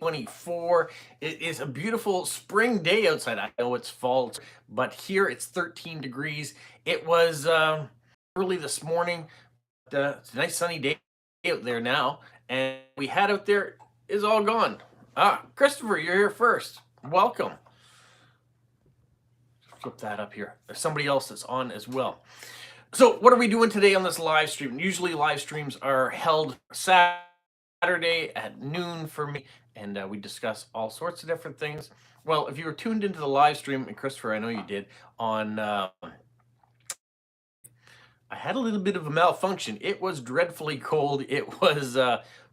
2024. It is a beautiful spring day outside. I know it's fall, but here it's 13 degrees. It was early this morning. It's a nice sunny day out there now, and we had out there is all gone. Christopher, you're here first. Welcome. Flip that up here. There's somebody else that's on as well. So what are we doing today on this live stream? Usually live streams are held Saturday at noon for me, and we discuss all sorts of different things. Well, if you were tuned into the live stream, and Christopher, I know you did, on I had a little bit of a malfunction. It was dreadfully cold. It was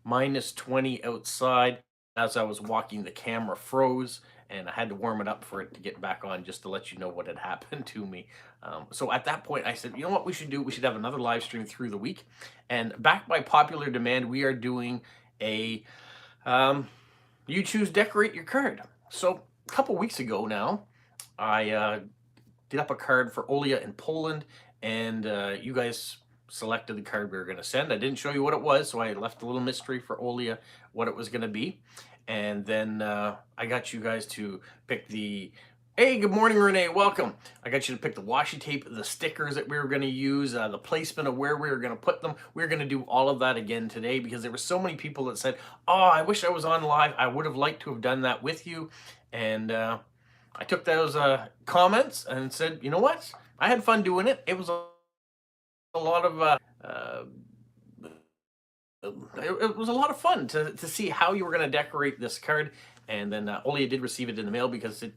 minus 20 outside. As I was walking, the camera froze, and I had to warm it up for it to get back on, just to let you know what had happened to me. So at that point, I said, you know what we should do? We should have another live stream through the week. And backed by popular demand, we are doing a You Choose Decorate Your Card. So a couple weeks ago now, I did up a card for Olia in Poland, and you guys selected the card we were going to send. I didn't show you what it was, so I left a little mystery for Olia what it was going to be. And then I got you guys to pick the, hey, good morning, Renee, welcome. I got you to pick the washi tape, the stickers that we were going to use, the placement of where we were going to put them. We're going to do all of that again today because there were so many people that said, oh, I wish I was on live. I would have liked to have done that with you. And I took those comments and said, you know what? I had fun doing it. It was a lot of it was a lot of fun to see how you were going to decorate this card. And then Olia did receive it in the mail because it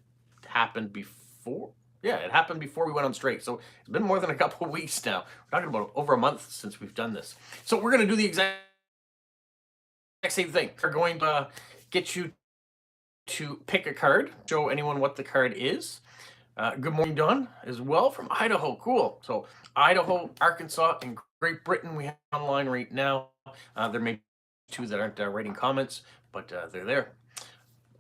happened before. Yeah, it happened before we went on straight. So it's been more than a couple of weeks now. We're talking about over a month since we've done this. So we're going to do the exact same thing. We're going to get you to pick a card, show anyone what the card is. Good morning, Don, as well from Idaho. Cool. So Idaho, Arkansas, and Great Britain we have online right now. There may be two that aren't writing comments, but they're there.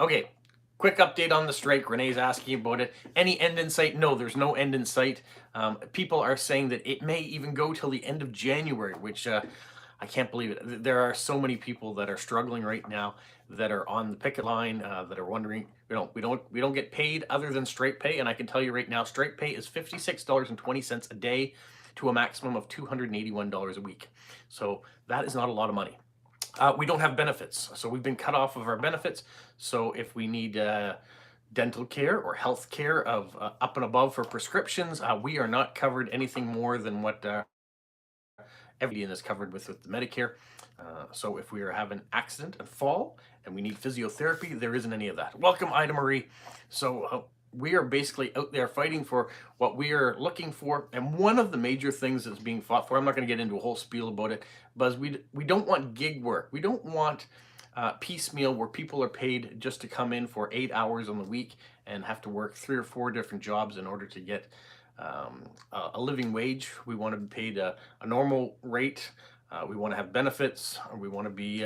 Okay, quick update on the strike. Renee's asking about it. Any end in sight? No, there's no end in sight. People are saying that it may even go till the end of January, which I can't believe it. There are so many people that are struggling right now that are on the picket line that are wondering, we don't get paid other than straight pay. And I can tell you right now, straight pay is $56.20 a day to a maximum of $281 a week. So that is not a lot of money. We don't have benefits. So we've been cut off of our benefits. So if we need dental care or health care of up and above for prescriptions, we are not covered anything more than what everyone is covered with the Medicare. So if we are having an accident and fall and we need physiotherapy, there isn't any of that. Welcome, Ida Marie. So we are basically out there fighting for what we are looking for. And one of the major things that's being fought for, I'm not going to get into a whole spiel about it, but we don't want gig work. We don't want piecemeal where people are paid just to come in for 8 hours on the week and have to work 3 or 4 different jobs in order to get a living wage. We want to be paid a normal rate. We want to have benefits. We want to be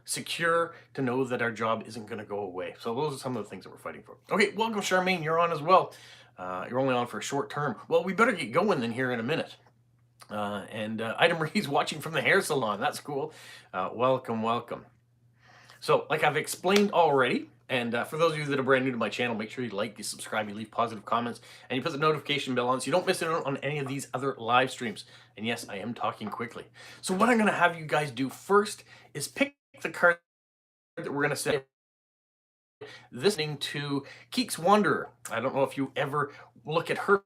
secure to know that our job isn't going to go away. So those are some of the things that we're fighting for. Okay, welcome, Charmaine. You're on as well. You're only on for a short term. Well, we better get going then here in a minute. And Ida Marie's watching from the hair salon. That's cool. Welcome, welcome. So like I've explained already, and for those of you that are brand new to my channel, make sure you like, you subscribe, you leave positive comments, and you put the notification bell on so you don't miss out on any of these other live streams. And yes, I am talking quickly. So what I'm going to have you guys do first is pick the card that we're going to send. Listening to Keeks Wanderer. I don't know if you ever look at her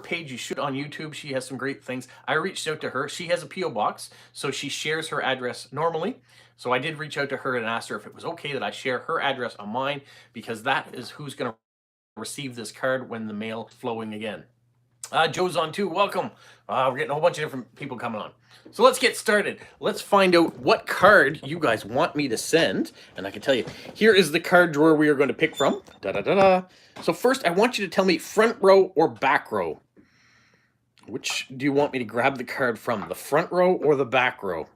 page. You should on YouTube. She has some great things. I reached out to her. She has a P.O. box, so she shares her address normally. So I did reach out to her and asked her if it was okay that I share her address on mine, because that is who's going to receive this card when the mail is flowing again. Joe's on too. Welcome. We're getting a whole bunch of different people coming on. So let's get started. Let's find out what card you guys want me to send. And I can tell you, here is the card drawer we are going to pick from. Da-da-da-da. So first, I want you to tell me front row or back row. Which do you want me to grab the card from? The front row or the back row?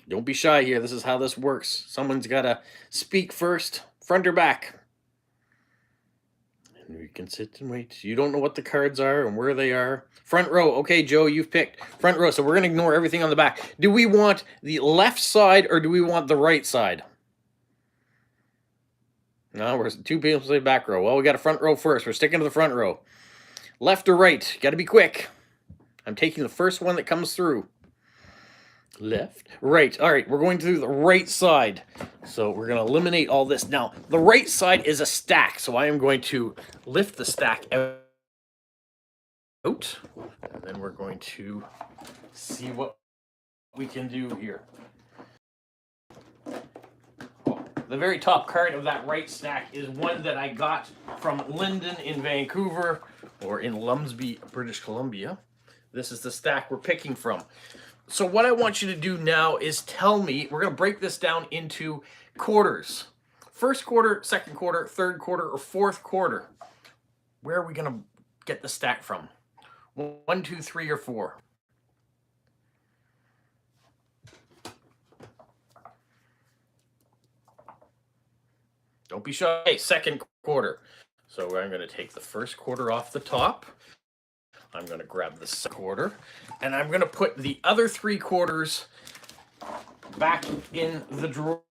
Don't be shy here. This is how this works. Someone's got to speak first. Front or back? And we can sit and wait. You don't know what the cards are and where they are. Front row. Okay, Joe, you've picked front row. So we're going to ignore everything on the back. Do we want the left side or do we want the right side? No, we're two people say back row. Well, we got a front row first. We're sticking to the front row. Left or right? Got to be quick. I'm taking the first one that comes through. Left, right. All right, we're going to do the right side. So we're going to eliminate all this. Now, the right side is a stack. So I am going to lift the stack out. And then we're going to see what we can do here. The very top card of that right stack is one that I got from Lyndon in Vancouver, or in Lumsby, British Columbia. This is the stack we're picking from. So what I want you to do now is tell me, we're going to break this down into quarters. First quarter, second quarter, third quarter, or fourth quarter. Where are we going to get the stack from? 1, 2, 3, or 4? Don't be shy. Okay, second quarter. So I'm going to take the first quarter off the top. I'm going to grab the second quarter, and I'm going to put the other 3 quarters back in the drawer.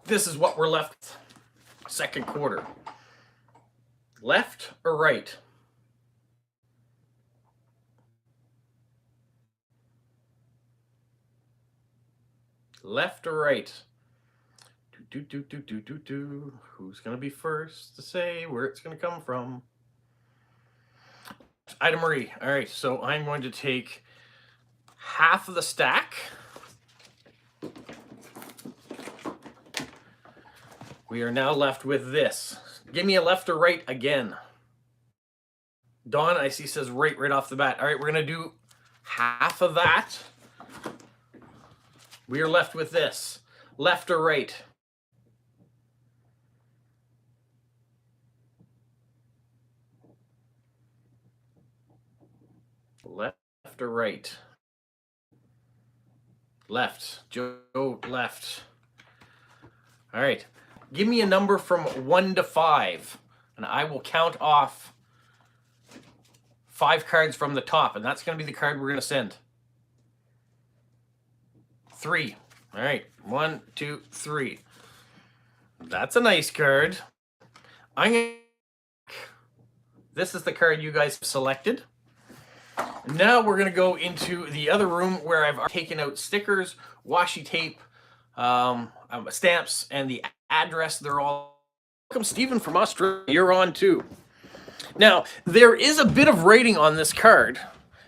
This is what we're left with. Second quarter. Left or right? Left or right? Who's going to be first to say where it's going to come from? Ida Marie. All right, so I'm going to take half of the stack. We are now left with this. Give me a left or right again. Dawn, I see, says right off the bat. All right, we're going to do half of that. We are left with this. Left or right? Left or right? Left. Joe, left. All right. Give me a number from 1 to 5, and I will count off 5 cards from the top, and that's going to be the card we're going to send. 3. All right. 1, 2, 3. That's a nice card. This is the card you guys selected. Now we're going to go into the other room where I've taken out stickers, washi tape, stamps, and the address. They're all... Welcome, Stephen from Australia. You're on too. Now, there is a bit of writing on this card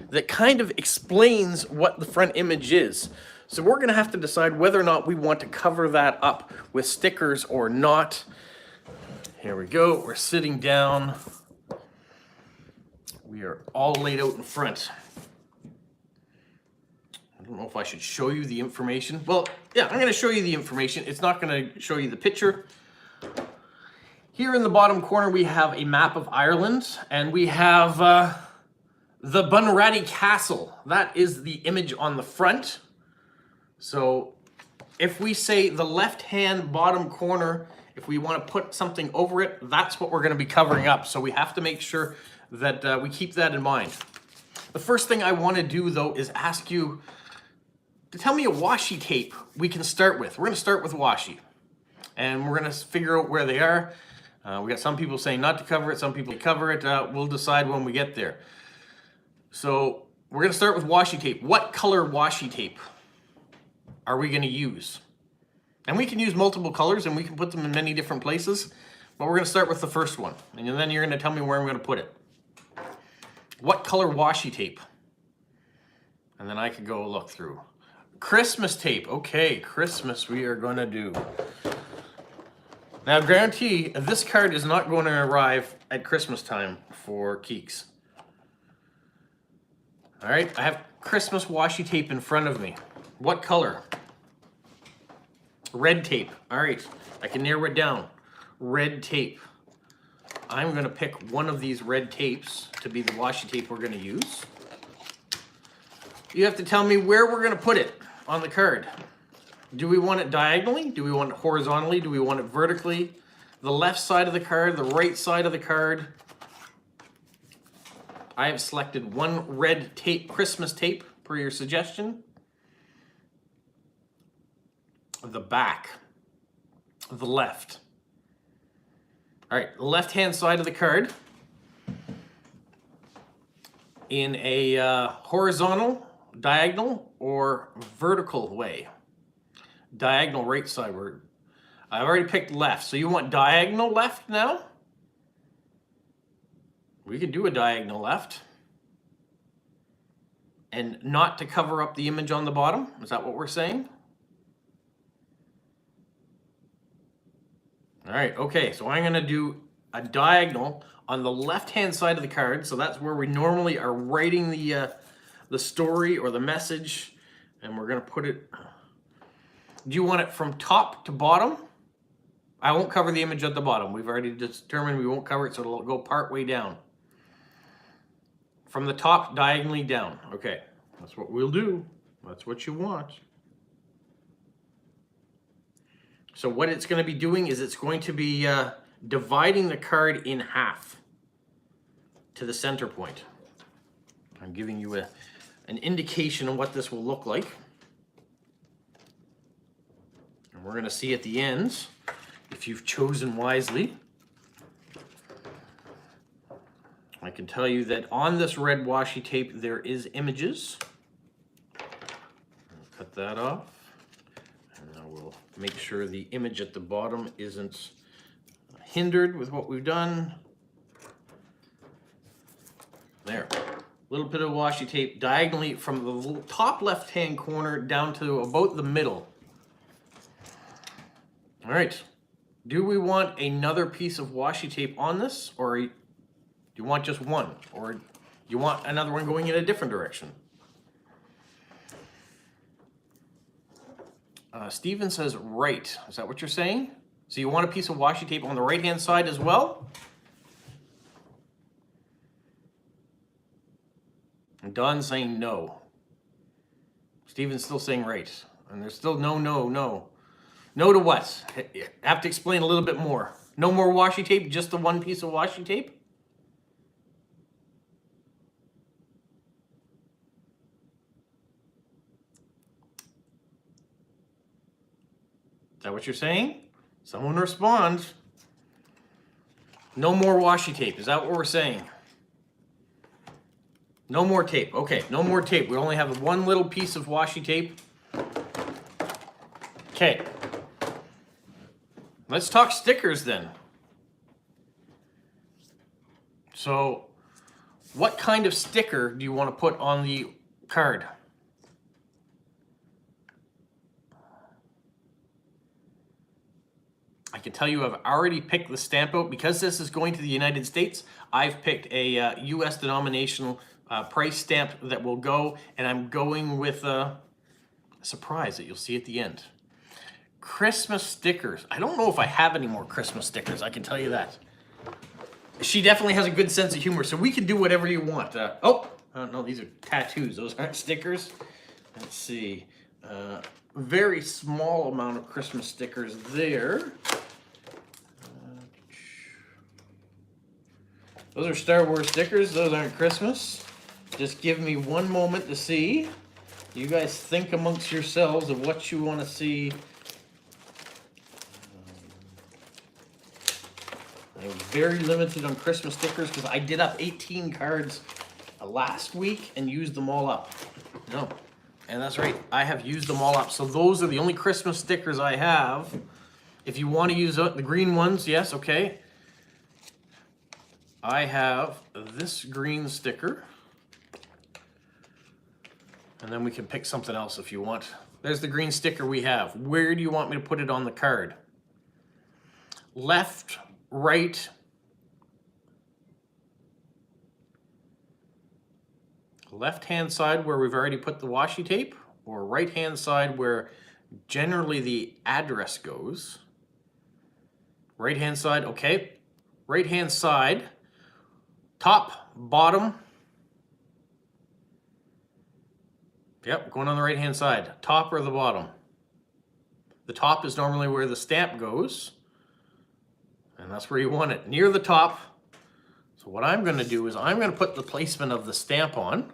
that kind of explains what the front image is. So we're going to have to decide whether or not we want to cover that up with stickers or not. Here we go. We're sitting down. We are all laid out in front. I don't know if I should show you the information. Well, yeah, I'm going to show you the information. It's not going to show you the picture. Here in the bottom corner, we have a map of Ireland, and we have the Bunratty Castle. That is the image on the front. So if we say the left-hand bottom corner, if we want to put something over it, that's what we're going to be covering up. So we have to make sure that we keep that in mind. The first thing I want to do, though, is ask you to tell me a washi tape we can start with. We're going to start with washi, and we're going to figure out where they are. We got some people saying not to cover it, some people cover it. We'll decide when we get there. So we're going to start with washi tape. What color washi tape are we going to use? And we can use multiple colors, and we can put them in many different places, but we're going to start with the first one, and then you're going to tell me where I'm going to put it. What color washi tape? And then I could go look through. Christmas tape. Okay, Christmas we are going to do. Now, I guarantee this card is not going to arrive at Christmas time for Keeks. All right, I have Christmas washi tape in front of me. What color? Red tape. All right, I can narrow it down. Red tape. I'm going to pick one of these red tapes to be the washi tape we're going to use. You have to tell me where we're going to put it on the card. Do we want it diagonally? Do we want it horizontally? Do we want it vertically? The left side of the card, the right side of the card. I have selected one red tape, Christmas tape, per your suggestion. The back. the left. All right, the left-hand side of the card in a horizontal, diagonal, or vertical way. Diagonal right side. I've already picked left, so you want diagonal left now? We can do a diagonal left. And not to cover up the image on the bottom? Is that what we're saying? All right, okay, so I'm gonna do a diagonal on the left-hand side of the card. So that's where we normally are writing the story or the message. And we're gonna put it, do you want it from top to bottom? I won't cover the image at the bottom. We've already determined we won't cover it, so it'll go part way down. From the top, diagonally down. Okay, that's what we'll do. That's what you want. So what it's going to be doing is it's going to be dividing the card in half to the center point. I'm giving you an indication of what this will look like. And we're going to see at the end if you've chosen wisely. I can tell you that on this red washi tape there is images. I'll cut that off. And I will make sure the image at the bottom isn't hindered with what we've done. There. A little bit of washi tape diagonally from the top left-hand corner down to about the middle. All right. Do we want another piece of washi tape on this, or do you want just one? Or do you want another one going in a different direction? Steven says right. Is that what you're saying? So you want a piece of washi tape on the right-hand side as well? And Don's saying no. Steven's still saying right. And there's still no. No to what? I have to explain a little bit more. No more washi tape, just the one piece of washi tape? Is that what you're saying? Someone respond. No more washi tape. Is that what we're saying? No more tape. Okay, no more tape. We only have one little piece of washi tape. Okay. Let's talk stickers then. So, what kind of sticker do you want to put on the card? I can tell you I've already picked the stamp out. Because this is going to the United States, I've picked a US denominational price stamp that will go, and I'm going with a surprise that you'll see at the end. Christmas stickers. I don't know if I have any more Christmas stickers, I can tell you that. She definitely has a good sense of humor, so we can do whatever you want. No, these are tattoos. Those aren't stickers. Let's see. Very small amount of Christmas stickers there. Those are Star Wars stickers. Those aren't Christmas. Just give me one moment to see. You guys think amongst yourselves of what you want to see. I'm very limited on Christmas stickers because I did up 18 cards last week and used them all up. No. And that's right, I have used them all up. So those are the only Christmas stickers I have. If you want to use the green ones, yes, okay. I have this green sticker. And then we can pick something else if you want. There's the green sticker we have. Where do you want me to put it on the card? Left, right, left-hand side where we've already put the washi tape, or right-hand side where generally the address goes. Right-hand side, okay. Right-hand side, top, bottom. Yep, going on the right-hand side. Top or the bottom? The top is normally where the stamp goes. And that's where you want it, near the top. So what I'm going to do is I'm going to put the placement of the stamp on.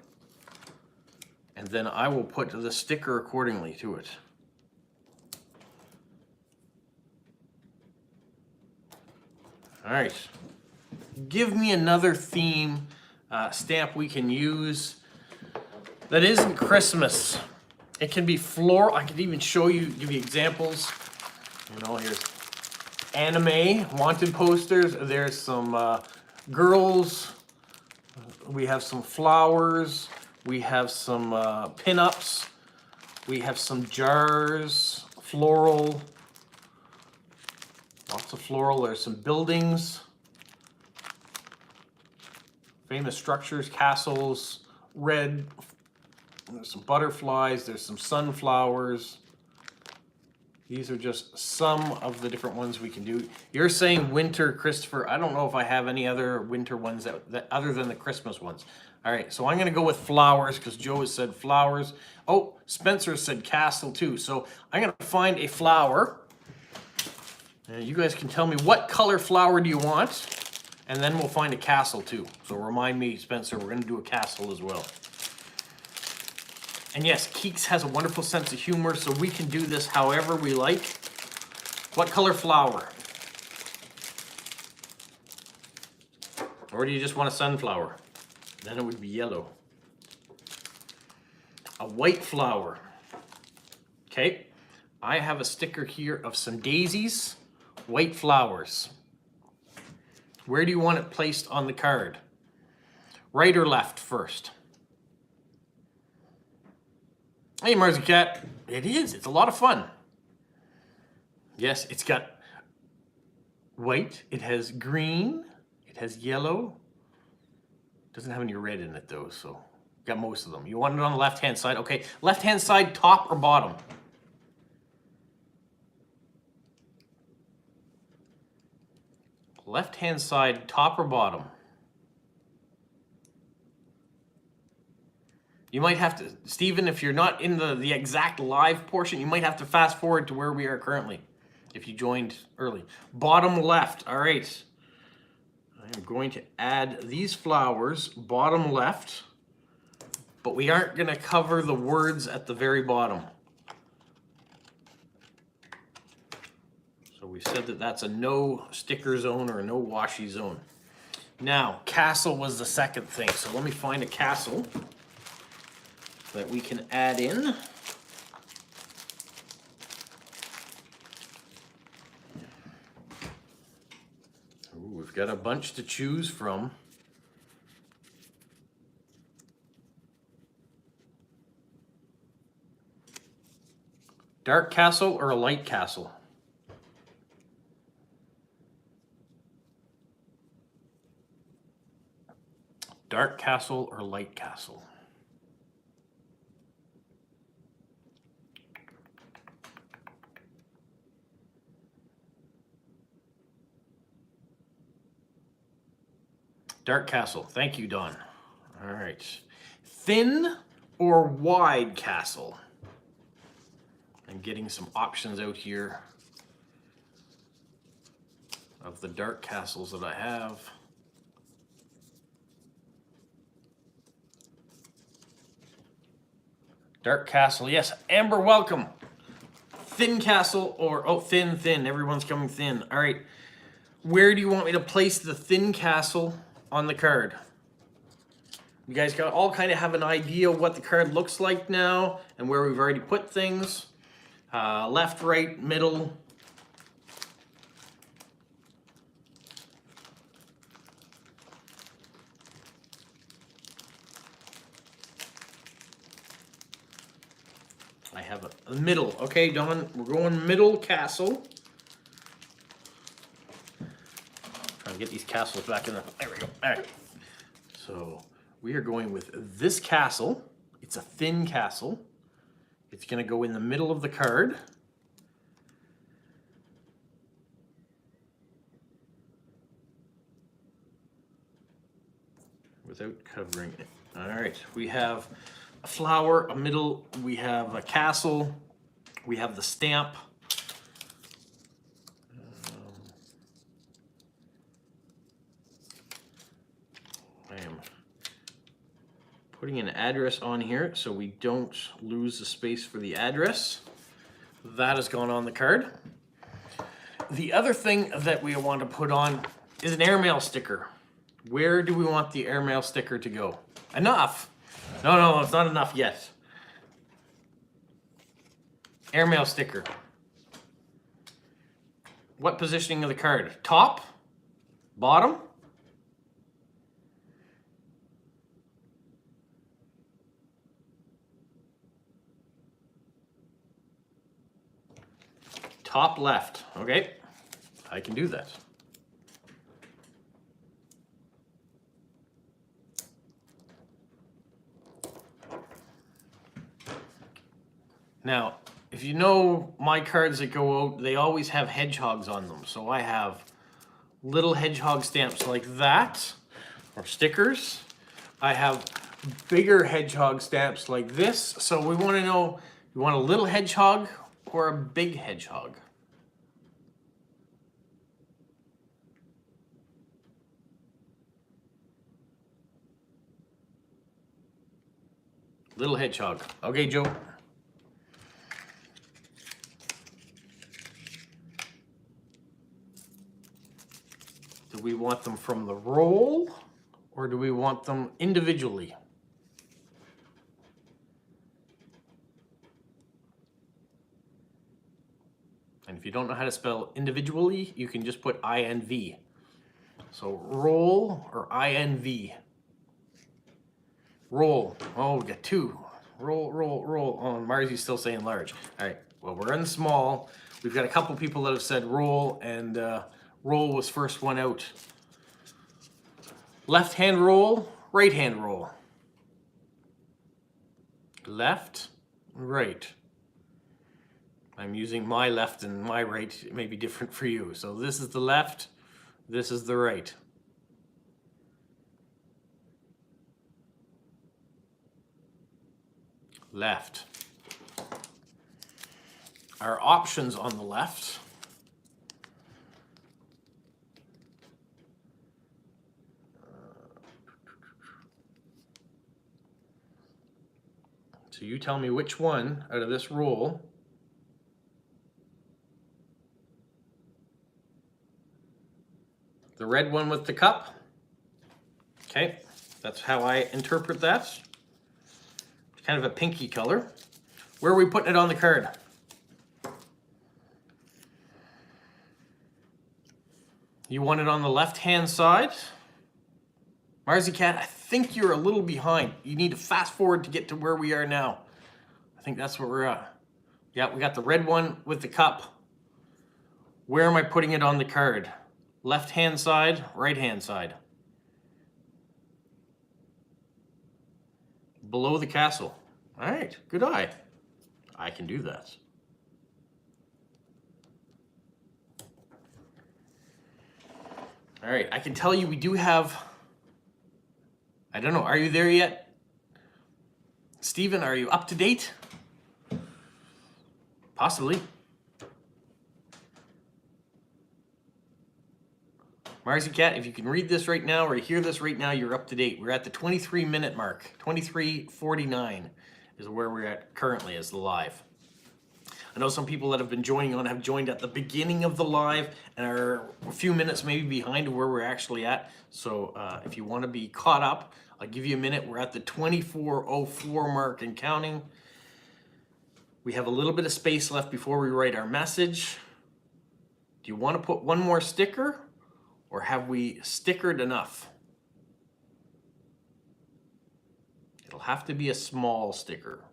And then I will put the sticker accordingly to it. All right. Give me another theme stamp we can use that isn't Christmas. It can be floral. I could even show you, give you examples. You know, here's anime, wanted posters. There's some girls. We have some flowers. We have some pin-ups. We have some jars, floral. Lots of floral. There's some buildings. Famous structures, castles, red. There's some butterflies. There's some sunflowers. These are just some of the different ones we can do. You're saying winter, Christopher. I don't know if I have any other winter ones that other than the Christmas ones. All right, so I'm going to go with flowers because Joe has said flowers. Oh, Spencer said castle too. So I'm going to find a flower. And you guys can tell me what color flower do you want, and then we'll find a castle too. So remind me, Spencer, we're going to do a castle as well. And yes, Keeks has a wonderful sense of humor, so we can do this however we like. What color flower? Or do you just want a sunflower? Then it would be yellow. A white flower. Okay, I have a sticker here of some daisies, white flowers. Where do you want it placed on the card? Right or left first? Hey, Marzi Cat. It is. It's a lot of fun. Yes, it's got white. It has green. It has yellow. Doesn't have any red in it, though, so got most of them. You want it on the left-hand side? Okay, left-hand side, top or bottom? Left-hand side, top or bottom? You might have to, Stephen, if you're not in the exact live portion, you might have to fast forward to where we are currently, if you joined early. Bottom left, all right. I'm going to add these flowers, bottom left, but we aren't going to cover the words at the very bottom. So we said that that's a no sticker zone or a no washi zone. Now, castle was the second thing, so let me find a castle that we can add in. Ooh, we've got a bunch to choose from. Dark castle or a light castle? Dark castle or light castle? Dark castle. Thank you, Don. All right. Thin or wide castle? I'm getting some options out here of the dark castles that I have. Dark castle. Yes, Amber, welcome. Thin castle or, oh, thin. Everyone's coming thin. All right. Where do you want me to place the thin castle on the card? You guys got all kind of have an idea what the card looks like now and where we've already put things. Left, right, middle. I have a middle. Okay, Don, we're going middle castle. Trying to get these castles back in the, there we go. All right. So we are going with this castle. It's a thin castle. It's going to go in the middle of the card. Without covering it. All right, we have a flower, a middle, we have a castle, we have the stamp. I am putting an address on here so we don't lose the space for the address. That has gone on the card. The other thing that we want to put on is an airmail sticker. Where do we want the airmail sticker to go? Enough. No, it's not enough yet. Airmail sticker. What positioning of the card? Top? Bottom? Top left. Okay, I can do that. Now, if you know my cards that go out, they always have hedgehogs on them. So I have little hedgehog stamps like that, or stickers. I have bigger hedgehog stamps like this. So we want to know, you want a little hedgehog or a big hedgehog? Little hedgehog. Okay, Joe. Do we want them from the roll or do we want them individually? And if you don't know how to spell individually, you can just put INV. So roll or INV. Roll. Oh, we got two. Roll, roll, roll. Oh, Marzy's still saying large. All right. Well, we're in small. We've got a couple people that have said roll, and roll was first one out. Left hand roll, right hand roll. Left, right. I'm using my left and my right. It may be different for you. So this is the left, this is the right. Left. Our options on the left. So you tell me which one out of this roll the red one with the cup. Okay, that's how I interpret that. It's kind of a pinky color. Where are we putting it on the card? You want it on the left-hand side? Marzy Cat, I think you're a little behind. You need to fast forward to get to where we are now. I think that's where we're at. Yeah, we got the red one with the cup. Where am I putting it on the card? Left-hand side, right-hand side? Below the castle. All right, good eye. I can do that. All right, I can tell you we do have, I don't know, are you there yet? Stephen, are you up to date? Possibly. Marzy Cat, if you can read this right now or hear this right now, you're up to date. We're at the 23-minute mark. 23:49 is where we're at currently as the live. I know some people that have been joining on have joined at the beginning of the live and are a few minutes maybe behind where we're actually at. So if you want to be caught up, I'll give you a minute. We're at the 24:04 mark and counting. We have a little bit of space left before we write our message. Do you want to put one more sticker or have we stickered enough? It'll have to be a small sticker.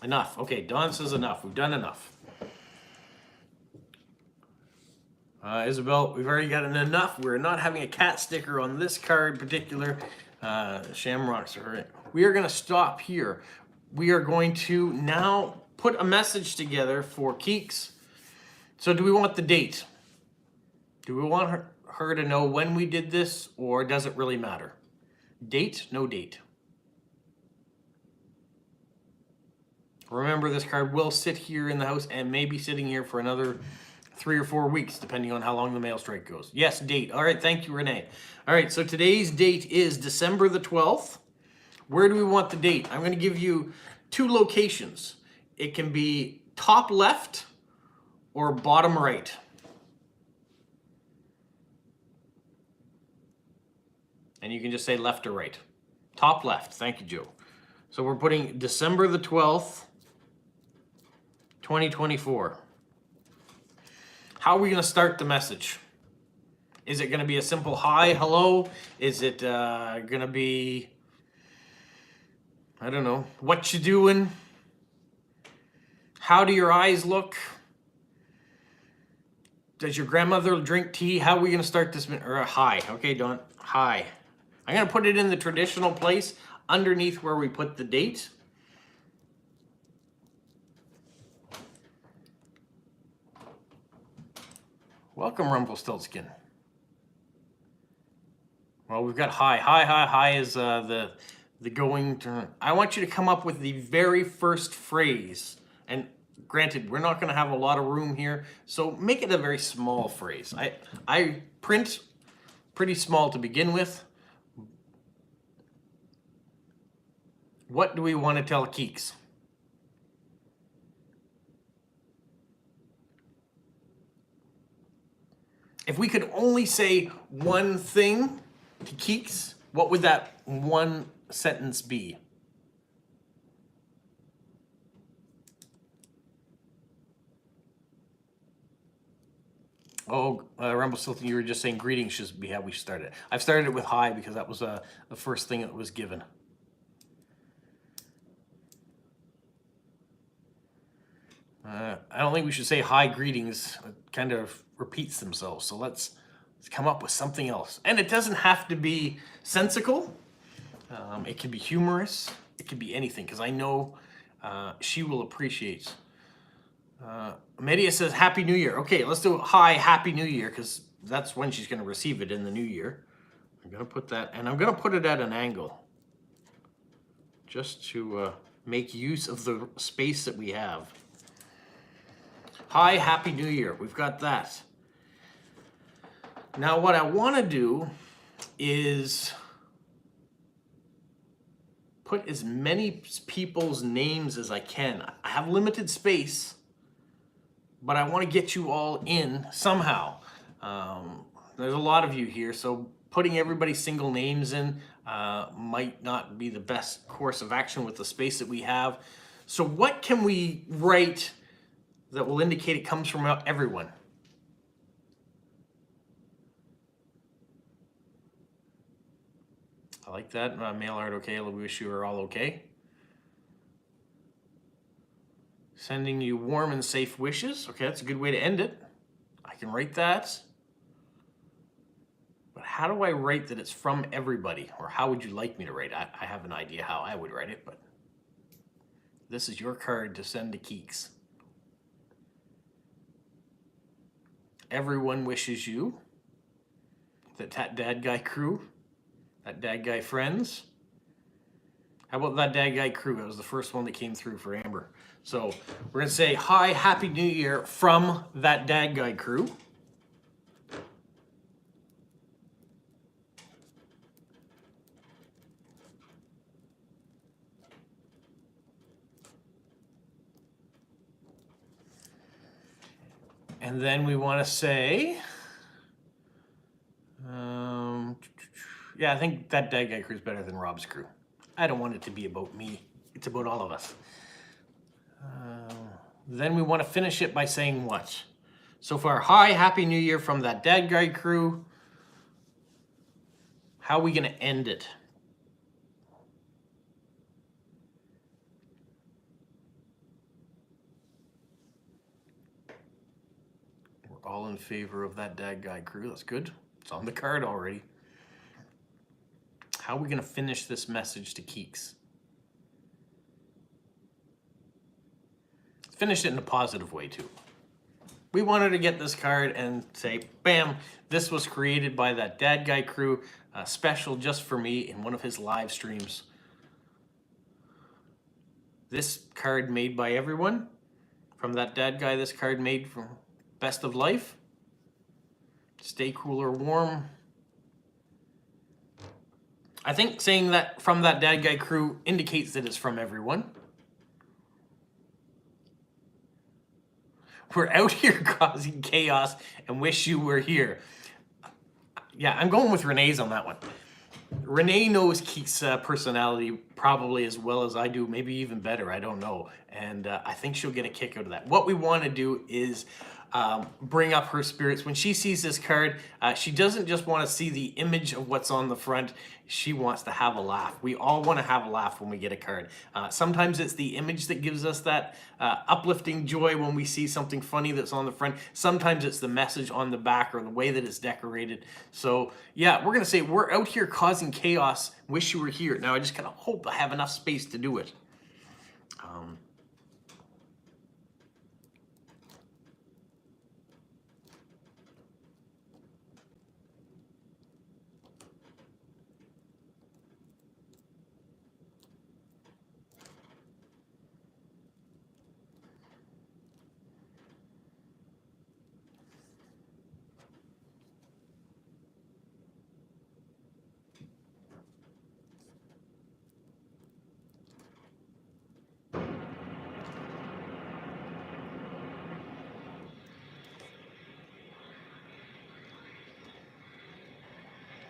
Enough. Okay, Don says enough. We've done enough. Isabel, we've already gotten enough. We're not having a cat sticker on this card in particular. Shamrocks. All right. We are going to stop here. We are going to now put a message together for Keeks. So do we want the date? Do we want her to know when we did this, or does it really matter? Date, no date. Remember, this card will sit here in the house and may be sitting here for another 3 or 4 weeks, depending on how long the mail strike goes. Yes, date. All right, thank you, Renee. All right, so today's date is December the 12th. Where do we want the date? I'm going to give you two locations. It can be top left or bottom right. And you can just say left or right. Top left. Thank you, Joe. So we're putting December the 12th, 2024. How are we going to start the message? Is it going to be a simple hi, hello? Is it going to be, I don't know, what you doing? How do your eyes look? Does your grandmother drink tea? How are we going to start this? Or hi. Okay, Don. Hi. I'm going to put it in the traditional place underneath where we put the date. Welcome, Rumpelstiltskin. Well, we've got hi. Hi is the going term. I want you to come up with the very first phrase. And granted, we're not going to have a lot of room here, so make it a very small phrase. I print pretty small to begin with. What do we want to tell Keeks? If we could only say one thing to Keeks, what would that one sentence be? Oh, Rumpelstiltskin, you were just saying greetings should be how we started. I've started it with hi because that was the first thing that was given. I don't think we should say hi, greetings. It kind of repeats themselves. So let's come up with something else. And it doesn't have to be sensical. It can be humorous. It can be anything, because I know she will appreciate. Media says Happy New Year. Okay, let's do hi, Happy New Year, because that's when she's going to receive it in the new year. I'm going to put that, and I'm going to put it at an angle, just to make use of the space that we have. Hi, Happy New Year. We've got that. Now what I want to do is put as many people's names as I can. I have limited space, but I want to get you all in somehow. There's a lot of you here, so putting everybody's single names in might not be the best course of action with the space that we have. So what can we write that will indicate it comes from everyone? I like that. Mail art okay. We wish you are all okay. Sending you warm and safe wishes. Okay, that's a good way to end it. I can write that. But how do I write that it's from everybody? Or how would you like me to write it? I have an idea how I would write it, but this is your card to send to Keeks. Everyone wishes you, that dad guy crew, that dad guy friends. How about that dad guy crew? That was the first one that came through for Amber. So we're going to say, hi, Happy New Year from that dad guy crew. And then we want to say, yeah, I think that dad guy crew is better than Rob's crew. I don't want it to be about me. It's about all of us. Then we want to finish it by saying what? So far, hi, Happy New Year from that dad guy crew. How are we going to end it? We're all in favor of that dad guy crew. That's good. It's on the card already. How are we going to finish this message to Keeks? Finish it in a positive way, too. We wanted to get this card and say, bam, this was created by that dad guy crew, special just for me in one of his live streams. This card made by everyone. From that dad guy, this card made from Best of Life. Stay cool or warm. I think saying that from that dad guy crew indicates that it's from everyone. We're out here causing chaos and wish you were here. Yeah, I'm going with Renee's on that one. Renee knows Keith's personality probably as well as I do, maybe even better, I don't know. And I think she'll get a kick out of that. What we want to do is bring up her spirits. When she sees this card, she doesn't just want to see the image of what's on the front. She wants to have a laugh. We all want to have a laugh when we get a card. Sometimes it's the image that gives us that uplifting joy when we see something funny that's on the front. Sometimes it's the message on the back or the way that it's decorated. So yeah, we're going to say we're out here causing chaos. Wish you were here. Now I just kind of hope I have enough space to do it.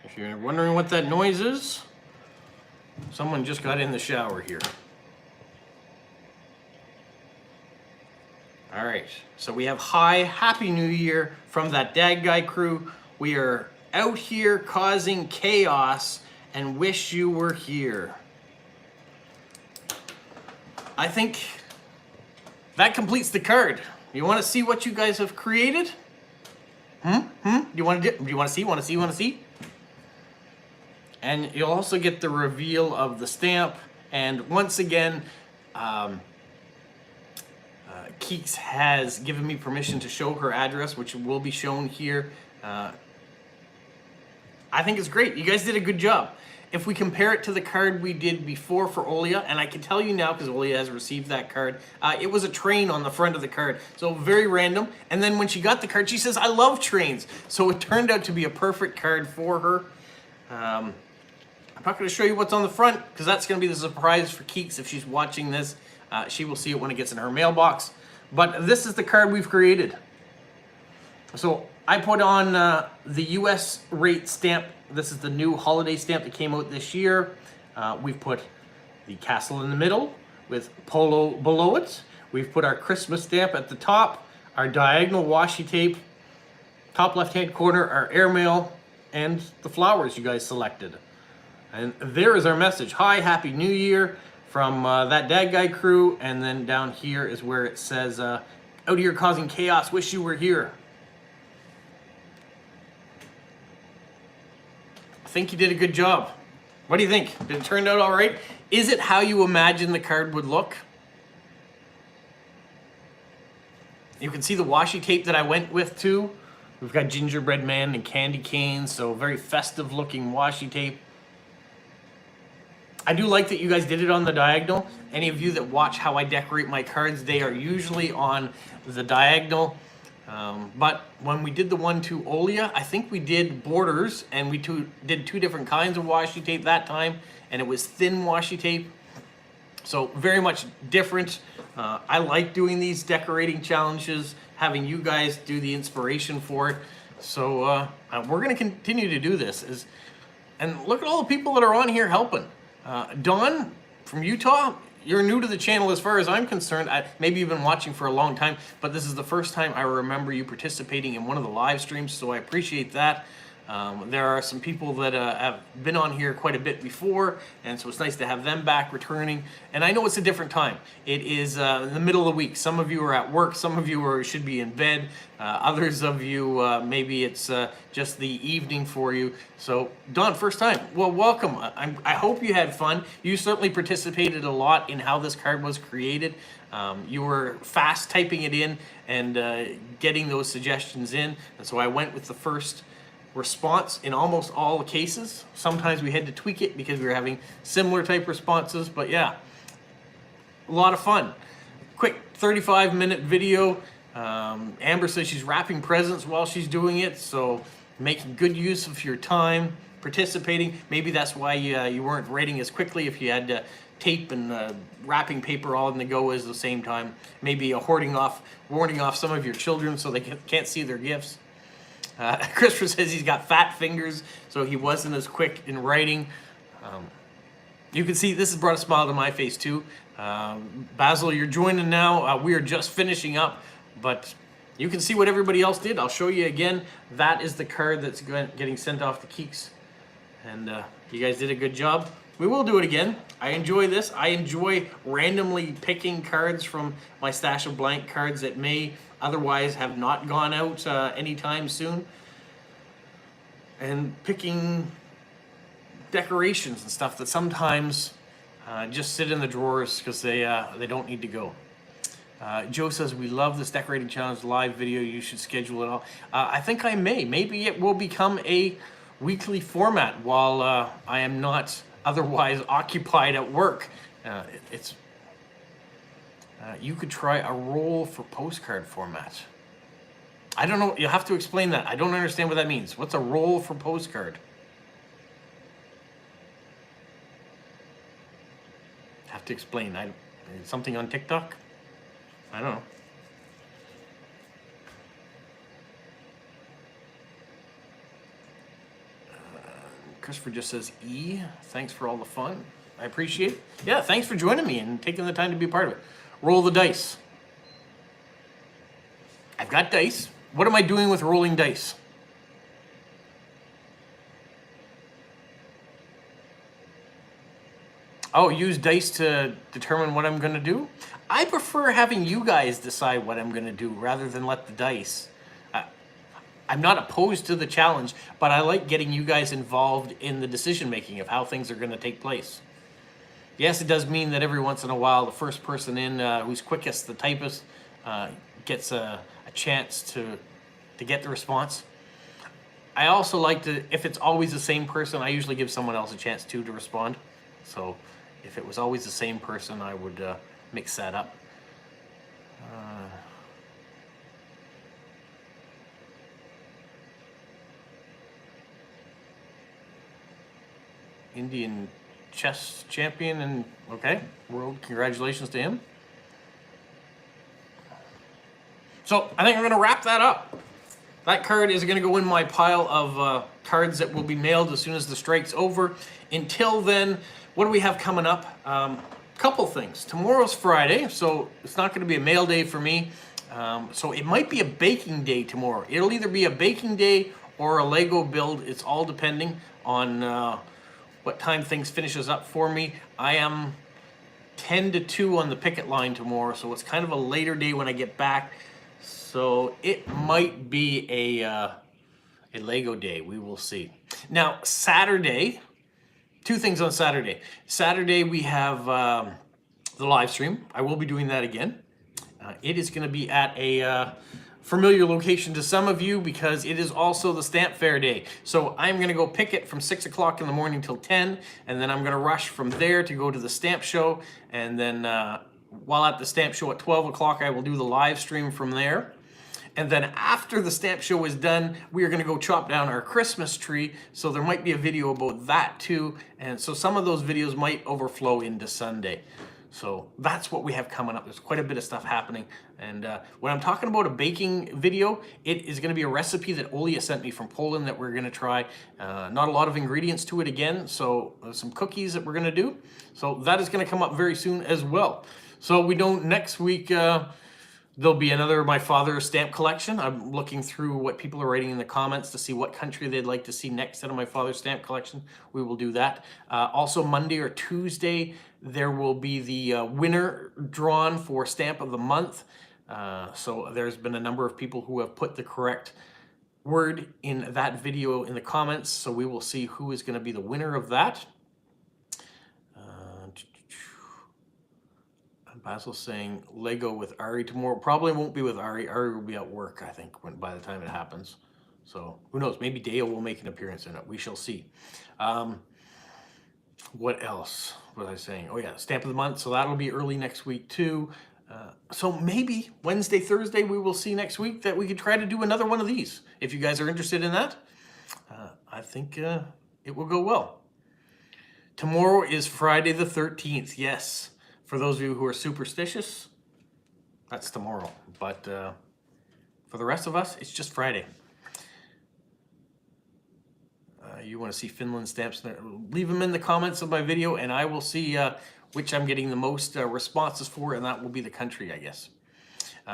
If you're wondering what that noise is, someone just got in the shower here. All right, so we have hi, happy new year from that Dag Guy crew. We are out here causing chaos and wish you were here. I think that completes the card. You want to see what you guys have created? Do you want to see? And you'll also get the reveal of the stamp. And once again, Keeks has given me permission to show her address, which will be shown here. I think it's great. You guys did a good job. If we compare it to the card we did before for Olia, and I can tell you now because Olia has received that card, it was a train on the front of the card. So very random. And then when she got the card, she says, I love trains. So it turned out to be a perfect card for her. I'm not going to show you what's on the front because that's going to be the surprise for Keeks if she's watching this. She will see it when it gets in her mailbox. But this is the card we've created. So I put on the US rate stamp. This is the new holiday stamp that came out this year. We've put the castle in the middle with polo below it. We've put our Christmas stamp at the top, our diagonal washi tape, top left-hand corner, our airmail, and the flowers you guys selected. And there is our message. Hi, Happy New Year from that Dag Guy crew. And then down here is where it says, out here causing chaos, wish you were here. I think you did a good job. What do you think? Did it turn out all right? Is it how you imagine the card would look? You can see the washi tape that I went with too. We've got gingerbread man and candy canes, so very festive looking washi tape. I do like that you guys did it on the diagonal. Any of you that watch how I decorate my cards, they are usually on the diagonal. But when we did the one to Olia, I think we did borders, and we did two different kinds of washi tape that time, and it was thin washi tape. So very much different. I like doing these decorating challenges, having you guys do the inspiration for it. So we're going to continue to do this. And look at all the people that are on here helping. Dawn from Utah, you're new to the channel as far as I'm concerned. Maybe you've been watching for a long time, but this is the first time I remember you participating in one of the live streams, so I appreciate that. There are some people that have been on here quite a bit before, and so it's nice to have them back returning. And I know it's a different time. It is in the middle of the week. Some of you are at work, some of you should be in bed, others of you, maybe it's just the evening for you. So, Dawn, first time. Well, welcome. I hope you had fun. You certainly participated a lot in how this card was created. You were fast typing it in and getting those suggestions in, and so I went with the first response in almost all cases. Sometimes we had to tweak it because we were having similar type responses, but yeah, a lot of fun. Quick 35-minute video. Amber says she's wrapping presents while she's doing it, so making good use of your time. participating. Maybe that's why you weren't rating as quickly if you had tape and wrapping paper all in the go at the same time. Maybe warding off some of your children so they can't see their gifts. Christopher says he's got fat fingers, so he wasn't as quick in writing. You can see this has brought a smile to my face too. Basil, you're joining now. We are just finishing up, but you can see what everybody else did. I'll show you again. That is the card that's getting sent off to Keeks. And you guys did a good job. We will do it again. I enjoy this. I enjoy randomly picking cards from my stash of blank cards that may otherwise have not gone out anytime soon. And picking decorations and stuff that sometimes just sit in the drawers because they don't need to go. Joe says, we love this decorating challenge live video. You should schedule it all. I think I may. Maybe it will become a weekly format while I am not otherwise occupied at work. You could try a roll for postcard format. I don't know. You'll have to explain that. I don't understand what that means. What's a roll for postcard? Have to explain. Something on TikTok? I don't know. Christopher just says, E, thanks for all the fun. I appreciate it. Yeah, thanks for joining me and taking the time to be a part of it. Roll the dice. I've got dice. What am I doing with rolling dice? Oh, use dice to determine what I'm going to do? I prefer having you guys decide what I'm going to do rather than let the dice. I'm not opposed to the challenge, but I like getting you guys involved in the decision making of how things are going to take place. Yes, it does mean that every once in a while the first person in who's quickest, the typist, gets a chance to get the response. I also like to, if it's always the same person, I usually give someone else a chance to respond. So if it was always the same person, I would mix that up. Indian chess champion, and okay, world, congratulations to him. So I think I'm going to wrap that up. That card is going to go in my pile of cards that will be mailed as soon as the strike's over. Until then, what do we have coming up? Couple things. Tomorrow's Friday, so it's not going to be a mail day for me. So it might be a baking day tomorrow. It'll either be a baking day or a Lego build. It's all depending on what time things finishes up for me. I am 10 to 2 on the picket line tomorrow, so it's kind of a later day when I get back. So it might be a Lego day. We will see. Now, Saturday, two things on Saturday. Saturday, we have the live stream. I will be doing that again. It is going to be at a familiar location to some of you because it is also the Stamp Fair day. So I'm going to go pick it from 6 o'clock in the morning till 10, and then I'm going to rush from there to go to the stamp show. And then while at the stamp show at 12 o'clock, I will do the live stream from there. And then after the stamp show is done, we are going to go chop down our Christmas tree. So there might be a video about that too. And so some of those videos might overflow into Sunday. So that's what we have coming up. There's quite a bit of stuff happening. And when I'm talking about a baking video, it is going to be a recipe that Olia sent me from Poland that we're going to try. Not a lot of ingredients to it again. So some cookies that we're going to do. So that is going to come up very soon as well. So we know next week there'll be another My Father's stamp collection. I'm looking through what people are writing in the comments to see what country they'd like to see next out of My Father's stamp collection. We will do that. Also Monday or Tuesday, there will be the winner drawn for Stamp of the Month. So there's been a number of people who have put the correct word in that video in the comments. So we will see who is going to be the winner of that. Basil's saying Lego with Ari tomorrow. Probably won't be with Ari. Ari will be at work, I think, by the time it happens. So who knows? Maybe Dale will make an appearance in it. We shall see. What else was I saying? Oh yeah, Stamp of the Month. So that'll be early next week too. So maybe Wednesday, Thursday, we will see next week that we could try to do another one of these. If you guys are interested in that, I think it will go well. Tomorrow is Friday the 13th. Yes, for those of you who are superstitious, that's tomorrow. But for the rest of us, it's just Friday. You want to see Finland stamps there, leave them in the comments of my video, and I will see which I'm getting the most responses for, and that will be the country, I guess.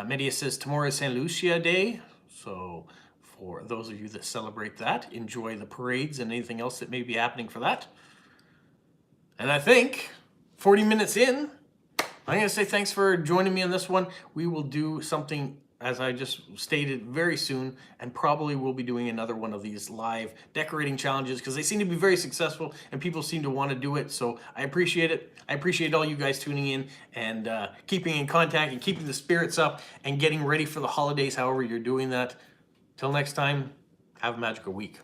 Media says tomorrow is St. Lucia Day, so for those of you that celebrate that, enjoy the parades and anything else that may be happening for that. And I think 40 minutes in, I'm going to say thanks for joining me on this one. We will do something, as I just stated, very soon, and probably we'll be doing another one of these live decorating challenges because they seem to be very successful and people seem to want to do it. So I appreciate it. I appreciate all you guys tuning in and keeping in contact and keeping the spirits up and getting ready for the holidays, however you're doing that. Till next time, have a magical week.